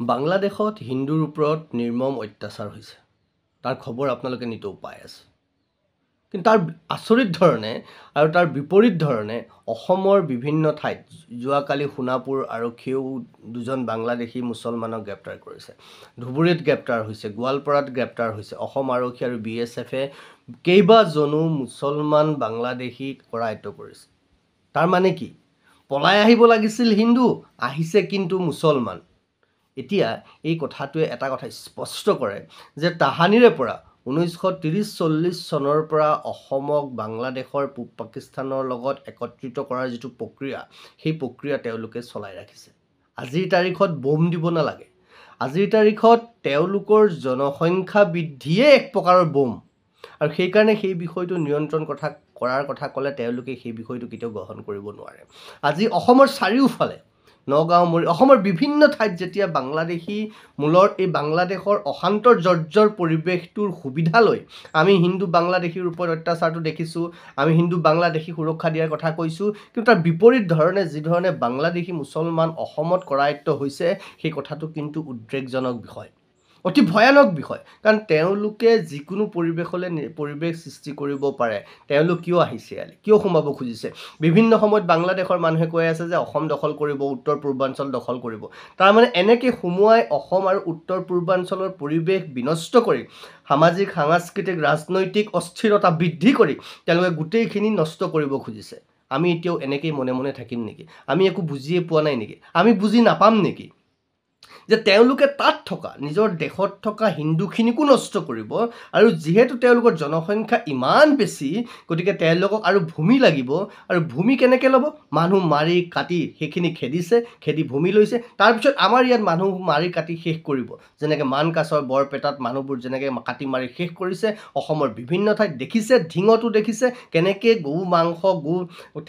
বাংলাদেশত হিন্দুৰ ওপৰত নিৰ্মম অত্যাচাৰ হৈছে তাৰ খবৰ আপোনালোকে নিতৌ পাই আছে কিন্তু তাৰ আচৰিত ধৰণে আৰু তাৰ বিপৰীত ধৰণে অসমৰ বিভিন্ন ঠাইত যোৱাকালি সোণাপুৰ আৰক্ষীয়েও দুজন বাংলাদেশী মুছলমানক গ্ৰেপ্তাৰ কৰিছে ধুবুৰীত গ্ৰেপ্তাৰ হৈছে গোৱালপাৰাত গ্ৰেপ্তাৰ হৈছে অসম আৰক্ষী আৰু বিএছএফে কেইবাজনো মুছলমান বাংলাদেশী কৰায়ত্ব কৰিছে তাৰ মানে কি পলাই আহিব লাগিছিল হিন্দু আহিছে কিন্তু মুছলমান এতিয়া এই কথাটোৱে এটা কথা স্পষ্ট কৰে যে তাহানিৰে পৰা 1930-40 চনৰ পৰা অসমক বাংলাদেশৰ পূব পাকিস্তানৰ লগত একত্ৰিত কৰাৰ যিটো প্ৰক্ৰিয়া সেই প্ৰক্ৰিয়া তেওঁলোকে চলাই ৰাখিছে আজিৰ তাৰিখত বোম দিব নালাগে আজিৰ তাৰিখত তেওঁলোকৰ জনসংখ্যা বৃদ্ধিয়ে এক প্ৰকাৰৰ বোম আৰু সেই কাৰণে সেই বিষয়টো নিয়ন্ত্ৰণ কৰাৰ কথা ক'লে তেওঁলোকে সেই বিষয়টো কেতিয়াও গ্ৰহণ কৰিব নোৱাৰে আজি অসমৰ চাৰিওফালে নগাঁও মৰি অসমৰ বিভিন্ন ঠাইত যেতিয়া বাংলাদেশী মূলৰ এই বাংলাদেশৰ অশান্তৰ জৰ্জৰ পৰিৱেশটোৰ সুবিধা লৈ আমি হিন্দু বাংলাদেশীৰ ওপৰত অত্যাচাৰটো দেখিছোঁ আমি হিন্দু বাংলাদেশী সুৰক্ষা দিয়াৰ কথা কৈছোঁ কিন্তু তাৰ বিপৰীত ধৰণে যি ধৰণে বাংলাদেশী মুছলমান অসমত কৰায়ত্ব হৈছে সেই কথাটো কিন্তু উদ্বেগজনক বিষয় অতি ভয়ানক বিষয় কাৰণ তেওঁলোকে যিকোনো পৰিৱেশ সৃষ্টি কৰিব পাৰে তেওঁলোক কিয় আহিছে ইয়ালৈ কিয় সোমাব খুজিছে বিভিন্ন সময়ত বাংলাদেশৰ মানুহে কৈ আছে যে অসম দখল কৰিব উত্তৰ পূৰ্বাঞ্চল দখল কৰিব তাৰ মানে এনেকৈ সোমোৱাই অসম আৰু উত্তৰ পূৰ্বাঞ্চলৰ পৰিৱেশ বিনষ্ট কৰি সামাজিক সাংস্কৃতিক ৰাজনৈতিক অস্থিৰতা বৃদ্ধি কৰি তেওঁলোকে গোটেইখিনি নষ্ট কৰিব খুজিছে আমি এতিয়াও এনেকৈ মনে মনে থাকিম নেকি আমি একো বুজিয়ে পোৱা নাই নেকি আমি বুজি নাপাম নেকি যে তেওঁলোকে তাত থকা নিজৰ দেশত থকা হিন্দুখিনিকো নষ্ট কৰিব আৰু যেহেতু তেওঁলোকৰ জনসংখ্যা ইমান বেছি গতিকে তেওঁলোকক আৰু ভূমি লাগিব আৰু ভূমি কেনেকৈ ল'ব মানুহ মাৰি কাটি সেইখিনি খেদি ভূমি লৈছে তাৰপিছত আমাৰ ইয়াত মানুহ মাৰি কাটি শেষ কৰিব যেনেকৈ মানকাছৰ বৰপেটাত মানুহবোৰ যেনেকৈ কাটি মাৰি শেষ কৰিছে অসমৰ বিভিন্ন ঠাইত দেখিছে ঢিঙতো দেখিছে কেনেকৈ গৰু মাংস গৰু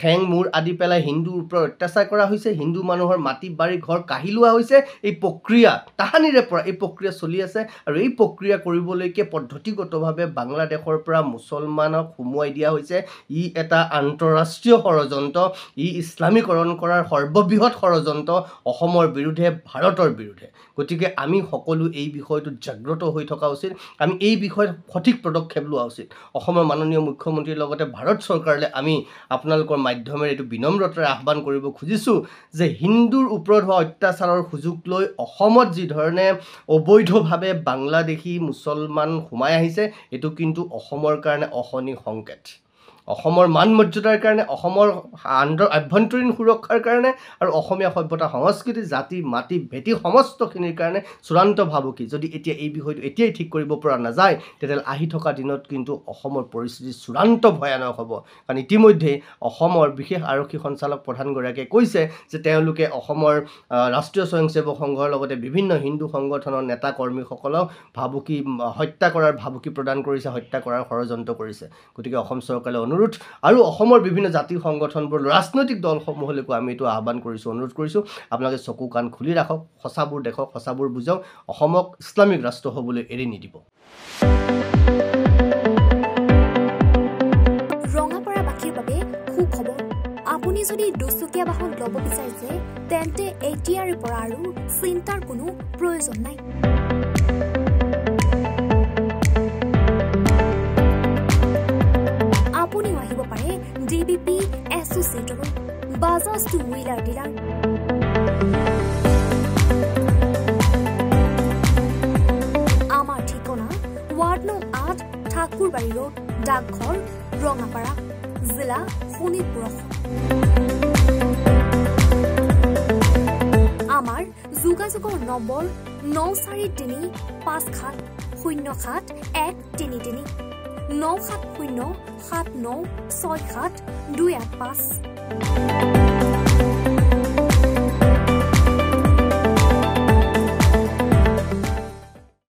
ঠেং মূৰ আদি পেলাই হিন্দুৰ ওপৰত অত্যাচাৰ কৰা হৈছে হিন্দু মানুহৰ মাটি বাৰী ঘৰ কাঢ়ি লোৱা হৈছে এই প্ৰক্ৰিয়া তাহানিৰে পৰা এই প্ৰক্ৰিয়া চলি আছে আৰু এই প্ৰক্ৰিয়া কৰিবলৈকে পদ্ধতিগতভাৱে বাংলাদেশৰ পৰা মুছলমানক সোমোৱাই দিয়া হৈছে ই এটা আন্তঃৰাষ্ট্ৰীয় ষড়যন্ত্ৰ ই ইছলামীকৰণ কৰাৰ সৰ্ববৃহৎ ষড়যন্ত্ৰ অসমৰ বিৰুদ্ধে ভাৰতৰ বিৰুদ্ধে গতিকে আমি সকলো এই বিষয়টোত জাগ্ৰত হৈ থকা উচিত আমি এই বিষয়ত সঠিক পদক্ষেপ লোৱা উচিত অসমৰ মাননীয় মুখ্যমন্ত্ৰীৰ লগতে ভাৰত চৰকাৰলৈ আমি আপোনালোকৰ মাধ্যমেৰে এইটো বিনম্ৰতাৰে আহ্বান কৰিব খুজিছোঁ যে হিন্দুৰ ওপৰত হোৱা অত্যাচাৰৰ সুযোগ লৈ অসমত যি ধৰণে অবৈধভাৱে বাংলাদেশী মুছলমান সোমাই আহিছে এইটো কিন্তু অসমৰ কাৰণে অশনি সংকেত অসমৰ মান মৰ্যাদাৰ কাৰণে অসমৰ আভ্যন্তৰীণ সুৰক্ষাৰ কাৰণে আৰু অসমীয়া সভ্যতা সংস্কৃতি জাতি মাটি ভেটি সমস্তখিনিৰ কাৰণে চূড়ান্ত ভাবুকি যদি এতিয়া এই বিষয়টো এতিয়াই ঠিক কৰিব পৰা নাযায় তেতিয়াহ'লে আহি থকা দিনত কিন্তু অসমৰ পৰিস্থিতি চূড়ান্ত ভয়ানক হ'ব কাৰণ ইতিমধ্যে অসমৰ বিশেষ আৰক্ষী সঞ্চালক প্ৰধানগৰাকীয়ে কৈছে যে তেওঁলোকে অসমৰ ৰাষ্ট্ৰীয় স্বয়ংসেৱক সংঘৰ লগতে বিভিন্ন হিন্দু সংগঠনৰ নেতা কৰ্মীসকলক ভাবুকি হত্যা কৰাৰ ভাবুকি প্ৰদান কৰিছে হত্যা কৰাৰ ষড়যন্ত্ৰ কৰিছে গতিকে অসম চৰকাৰে অনুৰোধ আৰু অসমৰ বিভিন্ন জাতি সংগঠনবোৰ ৰাজনৈতিক দলসমূহলৈকো আমি এইটো আহ্বান কৰিছোঁ অনুৰোধ কৰিছোঁ আপোনালোকে চকু কাণ খুলি ৰাখক সঁচাবোৰ দেখক সঁচাবোৰ বুজক অসমক ইছলামিক ৰাষ্ট্ৰ হ'বলৈ এৰি নিদিব ৰঙাপাৰাবাসীৰ বাবে সুখবৰ আপুনি যদি দুচকীয়া বাহন ল'ব বিচাৰিছে তেন্তে এতিয়াৰে পৰা আৰু চিন্তাৰ কোনো প্ৰয়োজন নাই আপুনিও আহিব পাৰে ডিবিপি এছ'চিয়েটৰ বাজাজ টু হুইলাৰ ডিলাৰ আমাৰ ঠিকনা ৱাৰ্ড নং 8 ঠাকুৰবাৰী ৰোড ডাকঘৰ ৰঙাপাৰা জিলা শোণিতপুৰ আমাৰ যোগাযোগৰ নম্বৰ 9435707133 9707967285285